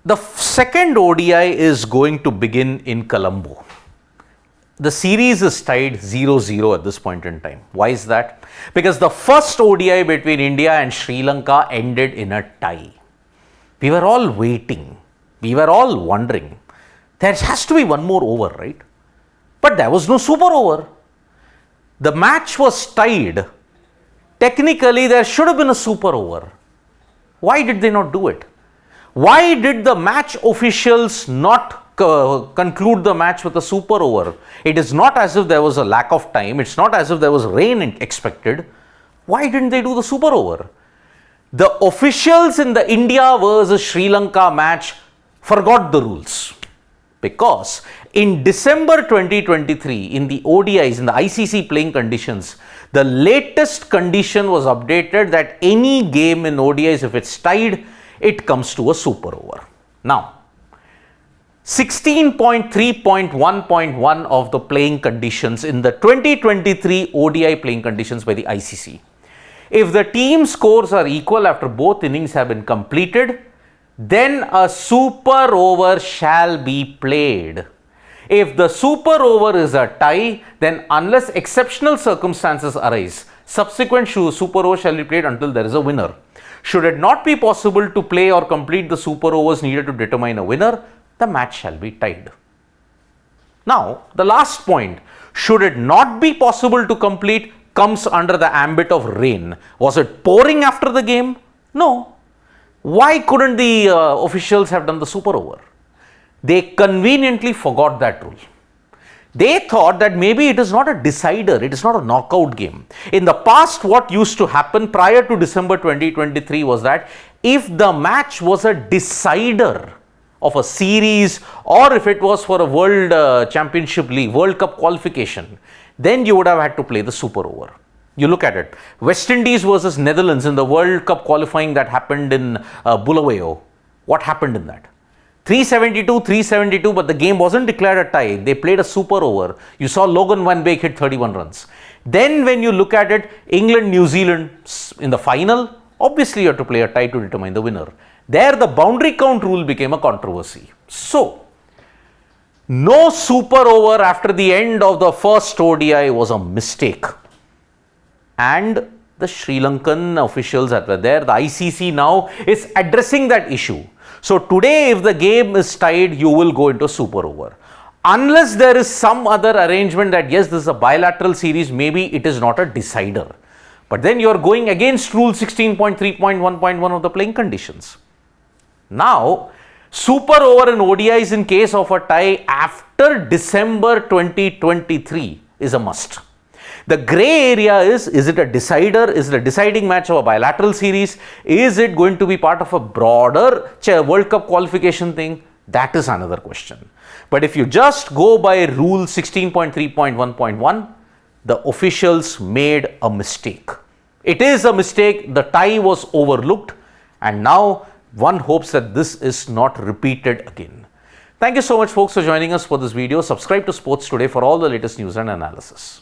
The second ODI is going to begin in Colombo. The series is tied 0-0 at this point in time. Why is that? Because the first ODI between India and Sri Lanka ended in a tie. We were all waiting. We were all wondering, there has to be one more over, right? But there was no super over. The match was tied. Technically, there should have been a super over. Why did they not do it? Why did the match officials not conclude the match with a super over? It is not as if there was a lack of time. It's not as if there was rain expected. Why didn't they do the super over? The officials in the India versus Sri Lanka match forgot the rules. Because in December 2023, in the ODIs, in the ICC playing conditions, the latest condition was updated that any game in ODIs, if it's tied, it comes to a super over. Now, 16.3.1.1 of the playing conditions in the 2023 ODI playing conditions by the ICC. If the team scores are equal after both innings have been completed, then a super over shall be played. If the super over is a tie, then unless exceptional circumstances arise, subsequent super over shall be played until there is a winner. Should it not be possible to play or complete the super overs needed to determine a winner, the match shall be tied. Now, the last point, should it not be possible to complete, comes under the ambit of rain. Was it pouring after the game? No. Why couldn't the officials have done the super over? They conveniently forgot that rule. They thought that maybe it is not a decider, it is not a knockout game. In the past, what used to happen prior to December 2023 was that if the match was a decider of a series, or if it was for a World Championship League, World Cup qualification, then you would have had to play the super over. You look at it, West Indies versus Netherlands in the World Cup qualifying that happened in Bulawayo. What happened in that? 372, but the game wasn't declared a tie. They played a super over. You saw Logan Van Beek hit 31 runs. Then when you look at it, England, New Zealand in the final, obviously you have to play a tie to determine the winner. There the boundary count rule became a controversy. So, no super over after the end of the first ODI was a mistake. And the Sri Lankan officials that were there, the ICC now is addressing that issue. So today, if the game is tied, you will go into a super over. Unless there is some other arrangement that yes, this is a bilateral series, maybe it is not a decider. But then you are going against rule 16.3.1.1 of the playing conditions. Now, super over in ODIs in case of a tie after December 2023 is a must. The grey area is it a decider? Is it a deciding match of a bilateral series? Is it going to be part of a broader World Cup qualification thing? That is another question. But if you just go by rule 16.3.1.1, the officials made a mistake. It is a mistake. The tie was overlooked, and now one hopes that this is not repeated again. Thank you so much, folks, for joining us for this video. Subscribe to Sports Today for all the latest news and analysis.